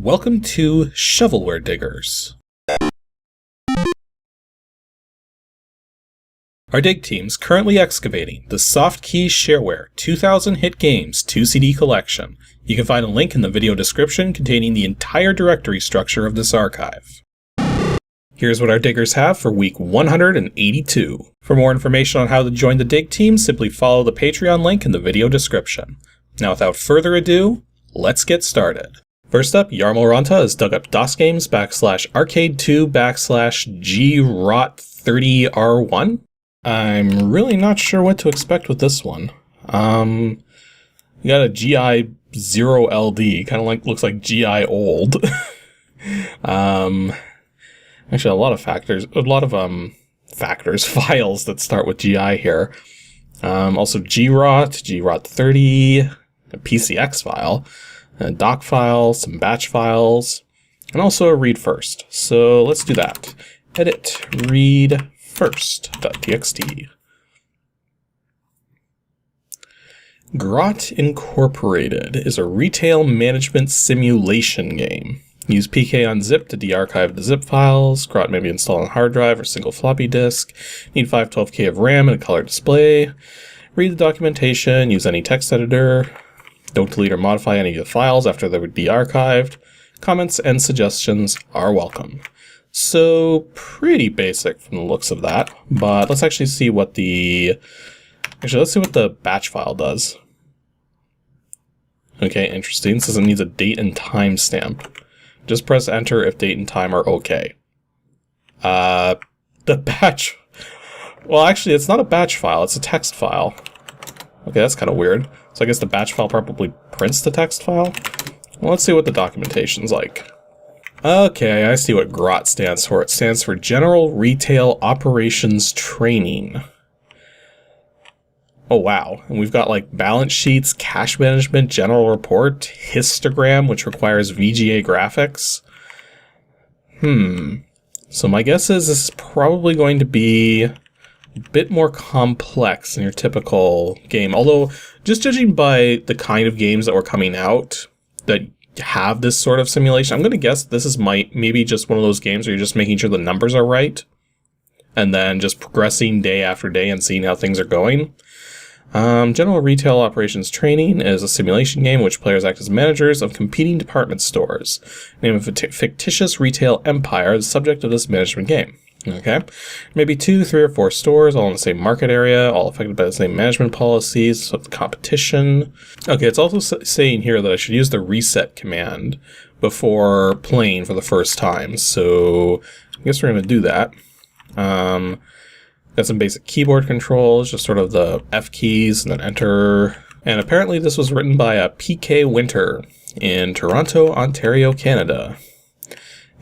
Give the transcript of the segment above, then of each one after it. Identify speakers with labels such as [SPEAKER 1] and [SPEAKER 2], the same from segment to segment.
[SPEAKER 1] Welcome to Shovelware Diggers. Our dig team's currently excavating the Softkey Shareware 2000 Hit Games 2CD collection. You can find a link in the video description containing the entire directory structure of this archive. Here's what our diggers have for week 182. For more information on how to join the dig team, simply follow the Patreon link in the video description. Now without further ado, let's get started. First up, Yarmul Ranta has dug up DOSGAMES /arcade2 / grot30r1. I'm really not sure what to expect with this one. We got a GI0LD, kind of looks like GI old. Actually, a lot of files that start with GI here. Also grot30, a PCX file, a doc file, some batch files, and also a read first. So let's do that. Edit read first.txt. Grot Incorporated is a retail management simulation game. Use pk-unzip to de-archive the zip files. Grot may be installed on a hard drive or single floppy disk. Need 512K of RAM and a color display. Read the documentation. Use any text editor. Don't delete or modify any of the files after they were de-archived. Comments and suggestions are welcome. So, pretty basic from the looks of that. But let's actually see what the... let's see what the batch file does. Okay, interesting. It says it needs a date and time stamp. Just press enter if date and time are okay. The batch... Well, actually, it's not a batch file. It's a text file. Okay, that's kind of weird. So I guess the batch file probably prints the text file. Well, let's see what the documentation's like. Okay, I see what GROT stands for. It stands for General Retail Operations Training. Oh, wow. And we've got like balance sheets, cash management, general report, histogram, which requires VGA graphics. So my guess is this is probably going to be a bit more complex than your typical game. Although, just judging by the kind of games that were coming out that have this sort of simulation, I'm going to guess this is maybe just one of those games where you're just making sure the numbers are right and then just progressing day after day and seeing how things are going. General Retail Operations Training is a simulation game in which players act as managers of competing department stores. Name of a fictitious retail empire, the subject of this management game. Okay, maybe 2, 3, or 4 stores, all in the same market area, all affected by the same management policies, so the competition. Okay, it's also saying here that I should use the reset command before playing for the first time, so I guess we're going to do that. Got some basic keyboard controls, just sort of the F keys and then enter. And apparently this was written by a PK Winter in Toronto, Ontario, Canada.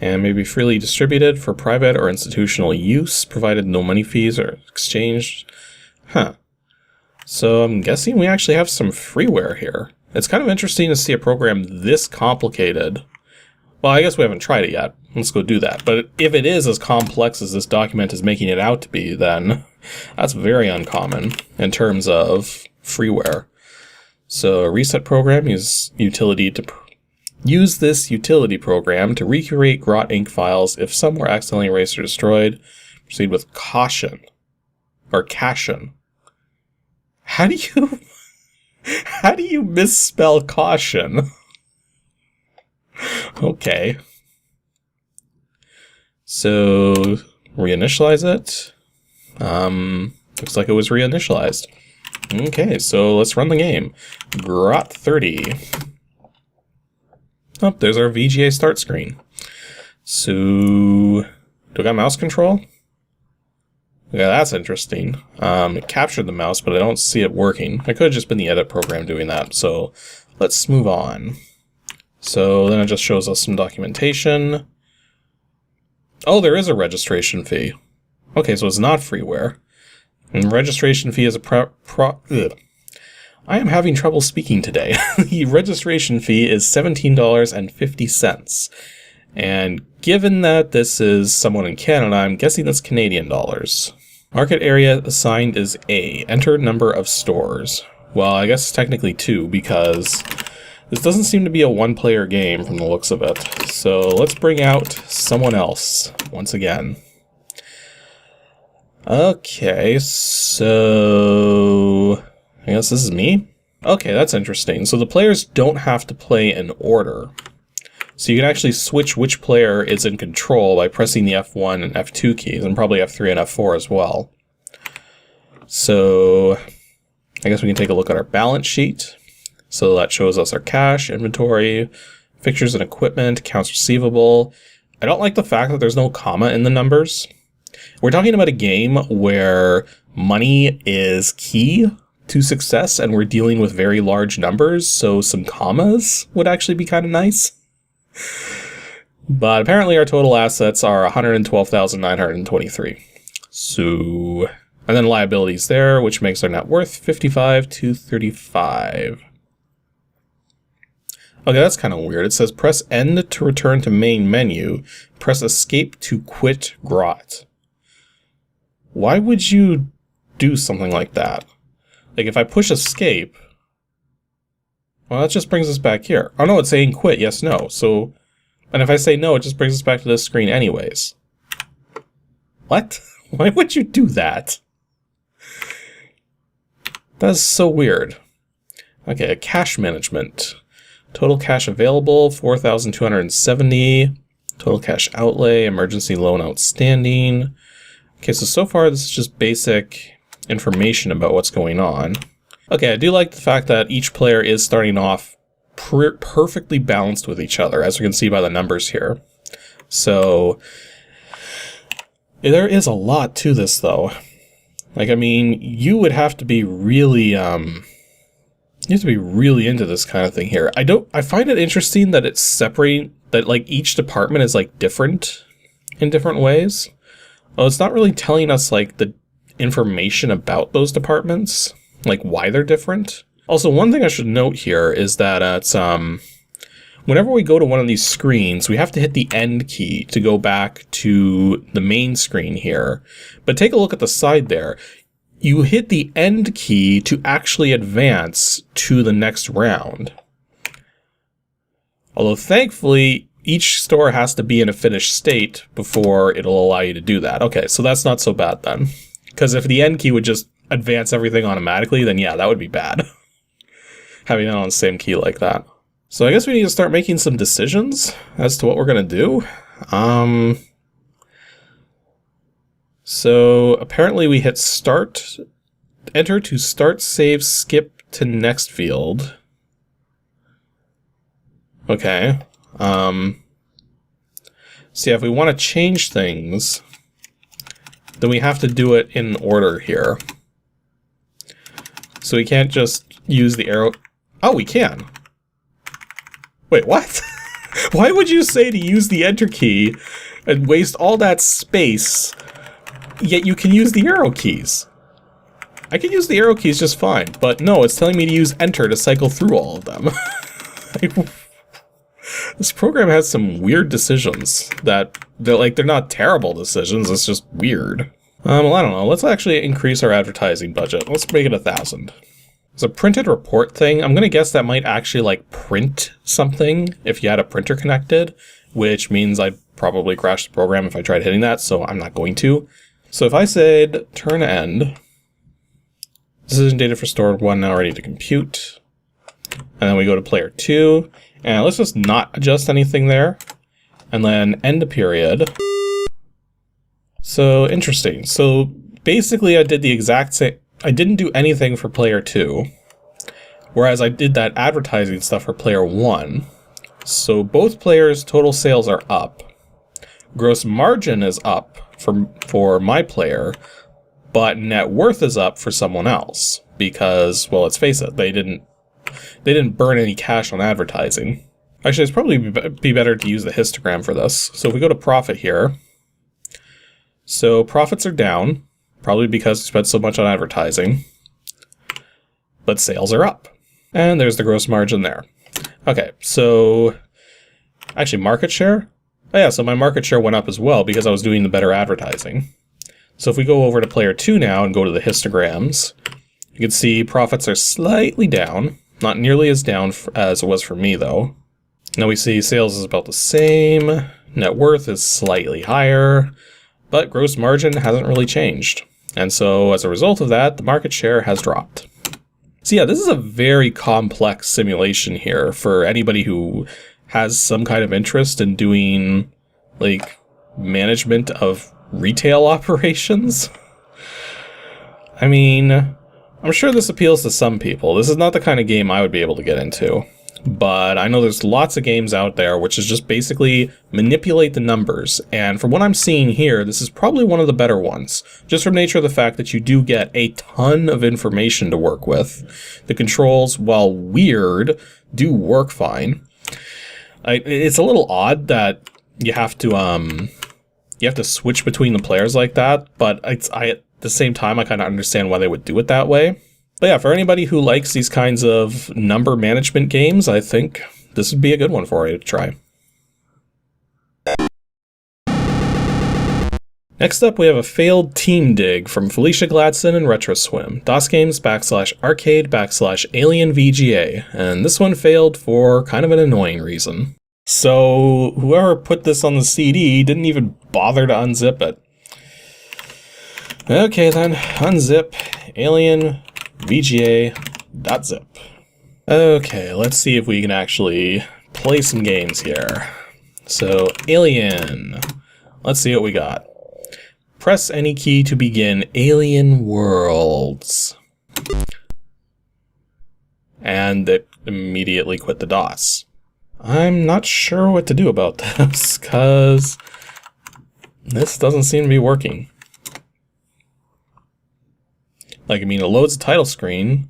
[SPEAKER 1] And may be freely distributed for private or institutional use, provided no money fees are exchanged. So I'm guessing we actually have some freeware here. It's kind of interesting to see a program this complicated. Well, I guess we haven't tried it yet. Let's go do that. But if it is as complex as this document is making it out to be, then that's very uncommon in terms of freeware. So a reset program, use this utility program to recreate Grot Inc. files if some were accidentally erased or destroyed. Proceed with caution. Or CATION. How do you misspell caution? Okay. So, reinitialize it. Looks like it was reinitialized. Okay, so let's run the game. Grot30. Oh, there's our VGA start screen. So, do I got mouse control? Yeah, that's interesting. It captured the mouse, but I don't see it working. It could have just been the edit program doing that, so let's move on. So then it just shows us some documentation. Oh, there is a registration fee. Okay, so it's not freeware. And registration fee is I am having trouble speaking today. The registration fee is $17.50. And given that this is someone in Canada, I'm guessing that's Canadian dollars. Market area assigned is A. Enter number of stores. Well, I guess technically 2 because This doesn't seem to be a one-player game from the looks of it. So let's bring out someone else once again. Okay, so I guess this is me? Okay, that's interesting. So the players don't have to play in order. So you can actually switch which player is in control by pressing the F1 and F2 keys, and probably F3 and F4 as well. So I guess we can take a look at our balance sheet. So that shows us our cash, inventory, fixtures and equipment, accounts receivable. I don't like the fact that there's no comma in the numbers. We're talking about a game where money is key to success, and we're dealing with very large numbers, so some commas would actually be kind of nice. But apparently our total assets are 112,923. So, and then liabilities there, which makes our net worth 55,235. Okay, that's kind of weird. It says press End to return to main menu. Press Escape to quit Grot. Why would you do something like that? Like if I push Escape, well, that just brings us back here. Oh no, it's saying quit, yes, no. So, and if I say no, it just brings us back to this screen anyways. What? Why would you do that? That's so weird. Okay, cash management. Total cash available, 4,270. Total cash outlay, emergency loan outstanding. Okay, so far this is just basic information about what's going on. Okay, I do like the fact that each player is starting off perfectly balanced with each other, as we can see by the numbers here. So, there is a lot to this, though. Like, I mean, you would have to be really, you have to be really into this kind of thing here. I find it interesting that it's separate, that, like, each department is, like, different in different ways. Well, it's not really telling us, like, the information about those departments, like why they're different. Also, one thing I should note here is that it's whenever we go to one of these screens, we have to hit the end key to go back to the main screen here. But take a look at the side there. You hit the end key to actually advance to the next round. Although thankfully, each store has to be in a finished state before it'll allow you to do that. Okay, so that's not so bad then. Because if the end key would just advance everything automatically, then yeah, that would be bad. Having it on the same key like that. So I guess we need to start making some decisions as to what we're going to do. So apparently we hit start, enter to start, save, skip to next field. Okay. So yeah, if we want to change things, then we have to do it in order here. So we can't just use the arrow. Oh, we can. Wait, what? Why would you say to use the enter key and waste all that space, yet you can use the arrow keys? I can use the arrow keys just fine, but no, it's telling me to use enter to cycle through all of them. This program has some weird decisions that they're not terrible decisions, it's just weird. Well, I don't know. Let's actually increase our advertising budget. Let's make it 1,000. It's a printed report thing. I'm gonna guess that might actually like print something if you had a printer connected, which means I'd probably crash the program if I tried hitting that, so I'm not going to. So if I said turn end, decision data for store 1 now ready to compute, and then we go to player 2, and let's just not adjust anything there, and then end a period. So interesting. So basically I did the exact same. I didn't do anything for player 2, whereas I did that advertising stuff for player 1. So both players' total sales are up. Gross margin is up for my player, but net worth is up for someone else because, well, let's face it, they didn't burn any cash on advertising. Actually, it's probably be better to use the histogram for this. So if we go to profit here, so profits are down, probably because we spent so much on advertising, but sales are up. And there's the gross margin there. Okay, so actually market share? Oh yeah, so my market share went up as well because I was doing the better advertising. So if we go over to player 2 now and go to the histograms, you can see profits are slightly down. Not nearly as down as it was for me, though. Now we see sales is about the same, net worth is slightly higher, but gross margin hasn't really changed. And so as a result of that, the market share has dropped. So yeah, this is a very complex simulation here for anybody who has some kind of interest in doing, like, management of retail operations. I mean, I'm sure this appeals to some people. This is not the kind of game I would be able to get into. But I know there's lots of games out there which is just basically manipulate the numbers. And from what I'm seeing here, this is probably one of the better ones. Just from nature of the fact that you do get a ton of information to work with. The controls, while weird, do work fine. It's a little odd that you have to switch between the players like that, but at the same time, I kind of understand why they would do it that way. But yeah, for anybody who likes these kinds of number management games, I think this would be a good one for you to try. Next up, we have a failed team dig from Felicia Gladson and RetroSwim. DOSGAMES /arcade/alien VGA. And this one failed for kind of an annoying reason. So whoever put this on the CD didn't even bother to unzip it. Okay then, unzip alien VGA.zip. Okay, let's see if we can actually play some games here. So, Alien. Let's see what we got. Press any key to begin Alien Worlds. And it immediately quit the DOS. I'm not sure what to do about this, because this doesn't seem to be working. Like, I mean, it loads the title screen,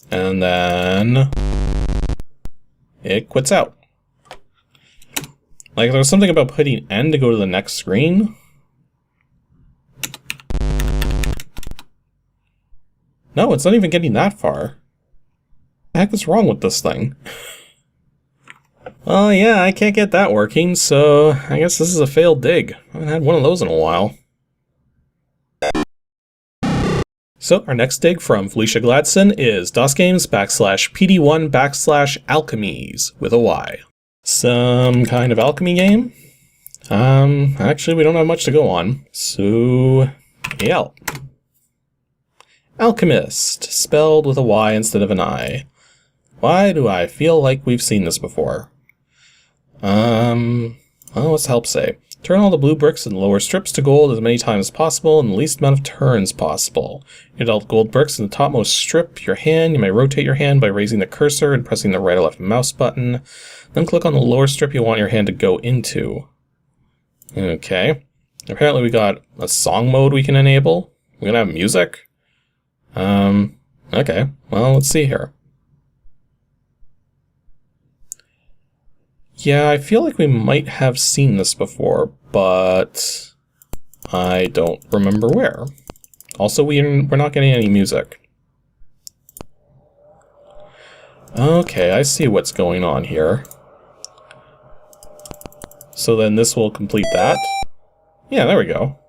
[SPEAKER 1] and then it quits out. Like, there was something about putting N to go to the next screen. No, it's not even getting that far. What the heck is wrong with this thing? Well, yeah, I can't get that working, so I guess this is a failed dig. I haven't had one of those in a while. So, our next dig from Felicia Gladson is DOSGAMES /PD1 /Alchemys with a Y. Some kind of alchemy game? Actually, we don't have much to go on. So, yeah. Alchemist, spelled with a Y instead of an I. Why do I feel like we've seen this before? Well, what's the help say? Turn all the blue bricks in the lower strips to gold as many times as possible in the least amount of turns possible. You dealt gold bricks in the topmost strip, your hand. You may rotate your hand by raising the cursor and pressing the right or left mouse button. Then click on the lower strip you want your hand to go into. Okay. Apparently we got a song mode we can enable. We're gonna have music? Okay. Well, let's see here. Yeah, I feel like we might have seen this before, but I don't remember where. Also, we're not getting any music. Okay, I see what's going on here. So then this will complete that. Yeah, there we go.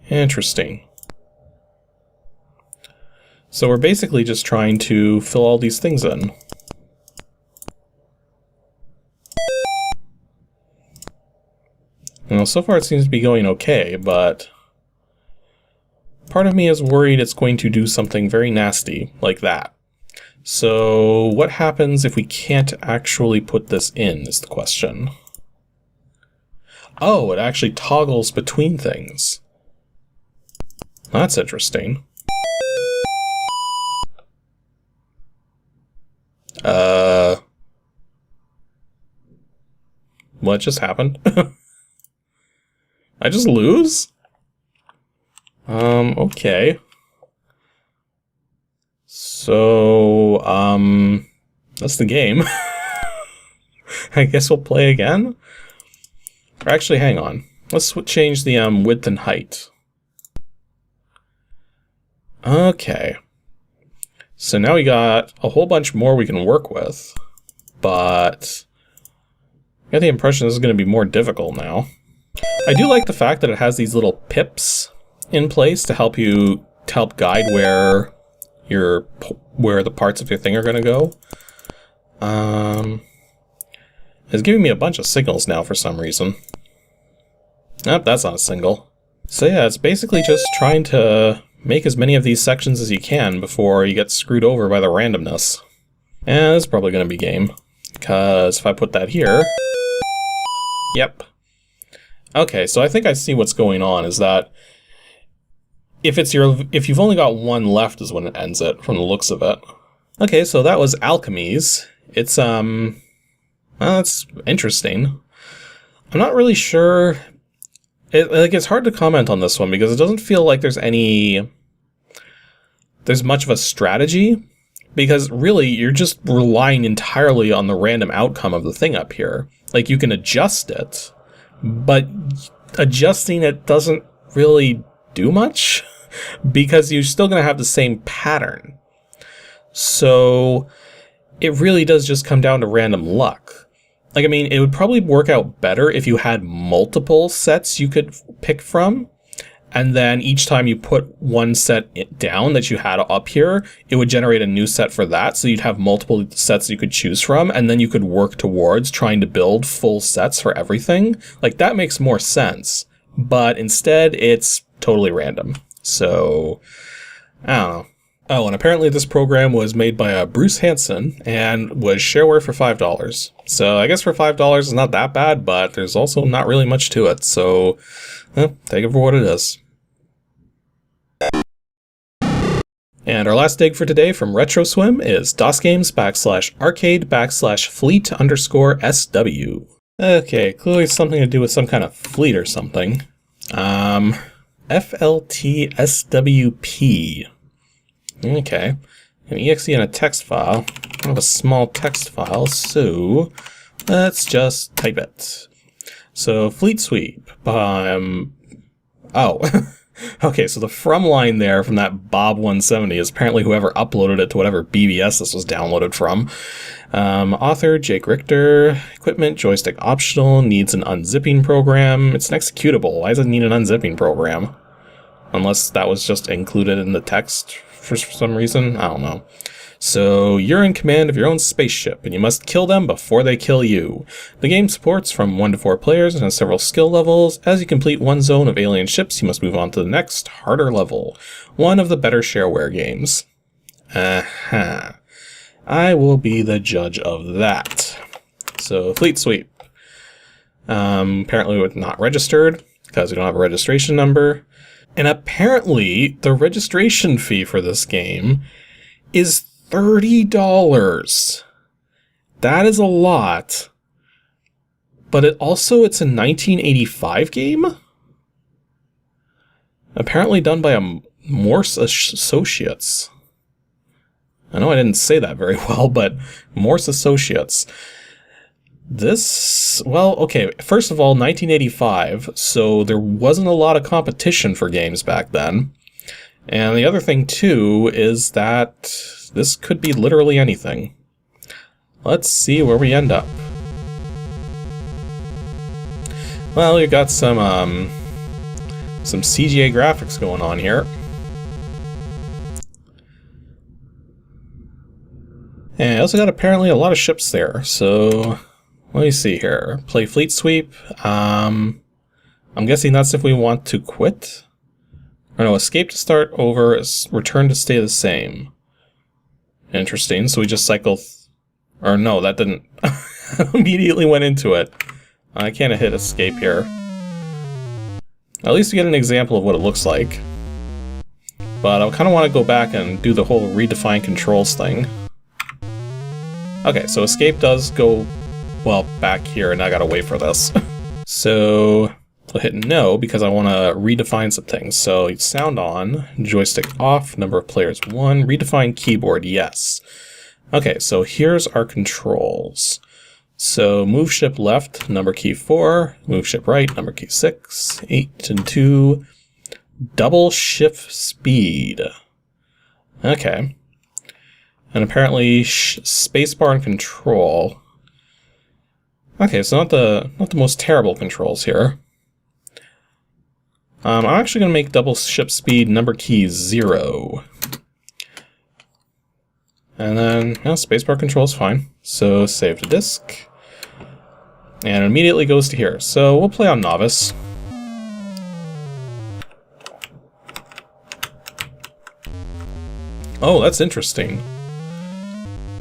[SPEAKER 1] Interesting. So we're basically just trying to fill all these things in. Well, so far it seems to be going okay, but part of me is worried it's going to do something very nasty, like that. So what happens if we can't actually put this in, is the question. Oh, it actually toggles between things. That's interesting. What just happened? I just lose? Okay. So, that's the game. I guess we'll play again? Or actually, hang on. Let's change the, width and height. Okay. So now we got a whole bunch more we can work with, but I get the impression this is going to be more difficult now. I do like the fact that it has these little pips in place to help you to help guide where the parts of your thing are going to go. It's giving me a bunch of signals now for some reason. Nope, that's not a single. So yeah, it's basically just trying to make as many of these sections as you can before you get screwed over by the randomness. And it's probably going to be game, because if I put that here... Yep. Okay, so I think I see what's going on, is that if you've only got one left is when it ends it, from the looks of it. Okay, so that was ALCHEMYS. It's, well, that's interesting. I'm not really sure... it's hard to comment on this one, because it doesn't feel like there's much of a strategy, because really, you're just relying entirely on the random outcome of the thing up here. Like, you can adjust it, but adjusting it doesn't really do much, because you're still going to have the same pattern. So, it really does just come down to random luck. Like, I mean, it would probably work out better if you had multiple sets you could pick from, and then each time you put one set down that you had up here, it would generate a new set for that, so you'd have multiple sets you could choose from, and then you could work towards trying to build full sets for everything. Like, that makes more sense, but instead, it's totally random. So, I don't know. Oh, and apparently this program was made by Bruce Hansen and was shareware for $5. So I guess for $5 is not that bad, but there's also not really much to it. So take it for what it is. And our last dig for today from RetroSwim is DOSGAMES /arcade/fleet_SW. Okay, clearly something to do with some kind of fleet or something. FLTSWP. Okay, an exe and a text file. I have a small text file, so let's just type it. So fleet sweep. Oh, okay. So the from line there from that Bob 170 is apparently whoever uploaded it to whatever BBS this was downloaded from. Author Jake Richter. Equipment joystick optional. Needs an unzipping program. It's an executable. Why does it need an unzipping program? Unless that was just included in the text for some reason. I don't know. So, you're in command of your own spaceship, and you must kill them before they kill you. The game supports from 1 to 4 players and has several skill levels. As you complete one zone of alien ships, you must move on to the next, harder level. One of the better shareware games. I will be the judge of that. So, fleet sweep. Apparently it's not registered, because we don't have a registration number. And apparently, the registration fee for this game is $30. That is a lot. But it's a 1985 game? Apparently done by Morse Associates. I know I didn't say that very well, but Morse Associates. This, well, okay, first of all, 1985, so there wasn't a lot of competition for games back then. And the other thing, too, is that this could be literally anything. Let's see where we end up. Well, we've got some CGA graphics going on here. And I also got apparently a lot of ships there, so... Let me see here. Play fleet sweep. I'm guessing that's if we want to quit. Or no, escape to start over, return to stay the same. Interesting. So we just cycle... or no, that didn't... immediately went into it. I can't hit escape here. At least we get an example of what it looks like. But I kind of want to go back and do the whole redefine controls thing. Okay, so escape does go... well, back here, and I gotta wait for this. So, I'll hit no, because I want to redefine some things. So, sound on, joystick off, number of players 1, redefine keyboard, yes. Okay, so here's our controls. So, move ship left, number key 4, move ship right, number key 6, 8 and 2, double shift speed. Okay. And apparently, spacebar and control... Okay, so not the most terrible controls here. I'm actually going to make double ship speed number key 0. And then, spacebar control is fine. So save to disk. And it immediately goes to here. So we'll play on novice. Oh, that's interesting.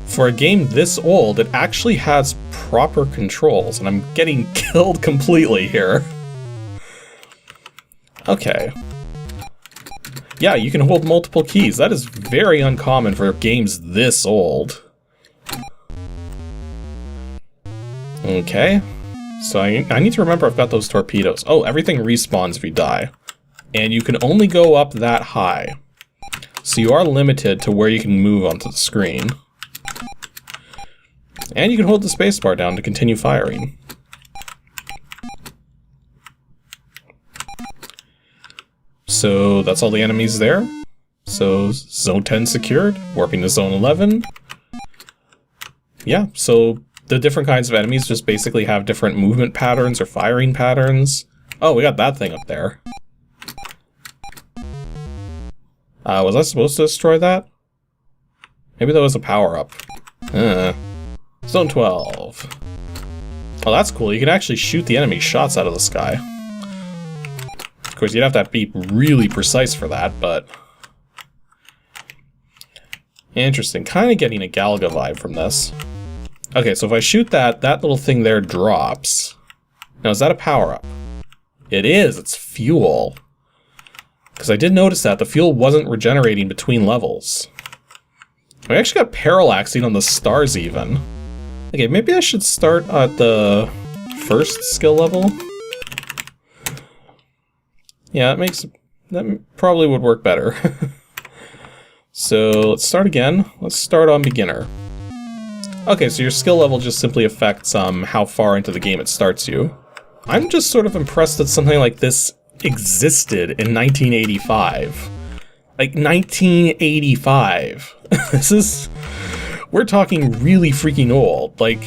[SPEAKER 1] For a game this old, it actually has proper controls, and I'm getting killed completely here. Okay. Yeah, you can hold multiple keys. That is very uncommon for games this old. Okay. So I need to remember I've got those torpedoes. Oh, everything respawns if you die. And you can only go up that high. So you are limited to where you can move onto the screen. And you can hold the spacebar down to continue firing. So that's all the enemies there. So Zone 10 secured, warping to Zone 11. Yeah, so the different kinds of enemies just basically have different movement patterns or firing patterns. Oh, we got that thing up there. Was I supposed to destroy that? Maybe that was a power-up. Zone 12. Oh, that's cool. You can actually shoot the enemy shots out of the sky. Of course, you'd have to be really precise for that, but... Interesting. Kind of getting a Galaga vibe from this. Okay, so if I shoot that, that little thing there drops. Now, is that a power-up? It is! It's fuel. Because I did notice that the fuel wasn't regenerating between levels. We actually got parallaxing on the stars even. Okay, maybe I should start at the first skill level. Yeah, that probably would work better. So let's start again. Let's start on beginner. Okay, so your skill level just simply affects how far into the game it starts you. I'm just sort of impressed that something like this existed in 1985. Like, 1985. We're talking really freaking old. Like,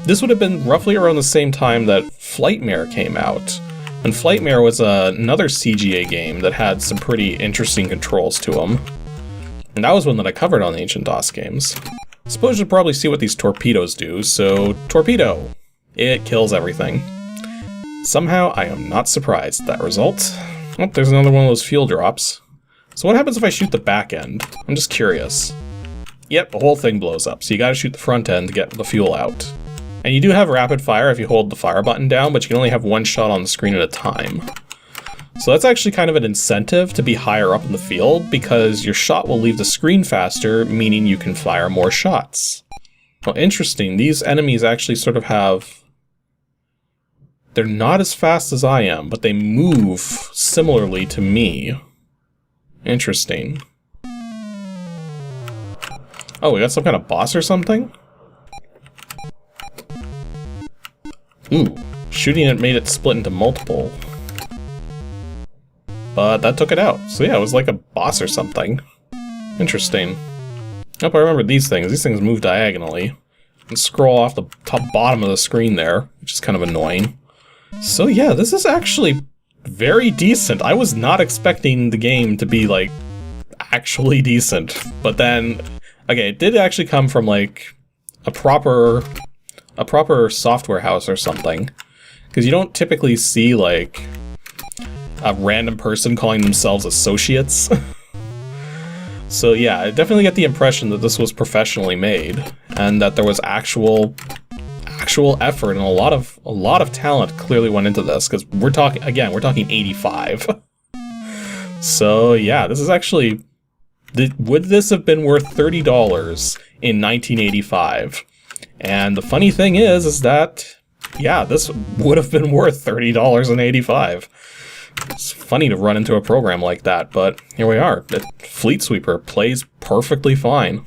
[SPEAKER 1] this would have been roughly around the same time that Flightmare came out. And Flightmare was another CGA game that had some pretty interesting controls to them. And that was one that I covered on Ancient DOS Games. I suppose you'll probably see what these torpedoes do, so torpedo. It kills everything. Somehow, I am not surprised at that result. Oh, there's another one of those fuel drops. So what happens if I shoot the back end? I'm just curious. Yep, the whole thing blows up, so you gotta shoot the front end to get the fuel out. And you do have rapid fire if you hold the fire button down, but you can only have one shot on the screen at a time. So that's actually kind of an incentive to be higher up in the field, because your shot will leave the screen faster, meaning you can fire more shots. Well, interesting, these enemies actually sort of have... They're not as fast as I am, but they move similarly to me. Interesting. Oh, we got some kind of boss or something? Ooh, shooting it made it split into multiple. But that took it out. So yeah, it was like a boss or something. Interesting. Oh, I remember these things. These things move diagonally. And scroll off the top bottom of the screen there, which is kind of annoying. So yeah, this is actually very decent. I was not expecting the game to be, like, actually decent. But then, okay, it did actually come from, like, a proper software house or something. Because you don't typically see, like, a random person calling themselves associates. So yeah, I definitely get the impression that this was professionally made, and that there was actual effort and a lot of talent clearly went into this, because we're talking 85. So yeah, this is actually... Would this have been worth $30 in 1985? And the funny thing is that, yeah, this would have been worth $30 in 85. It's funny to run into a program like that, but here we are. The Fleet Sweeper plays perfectly fine.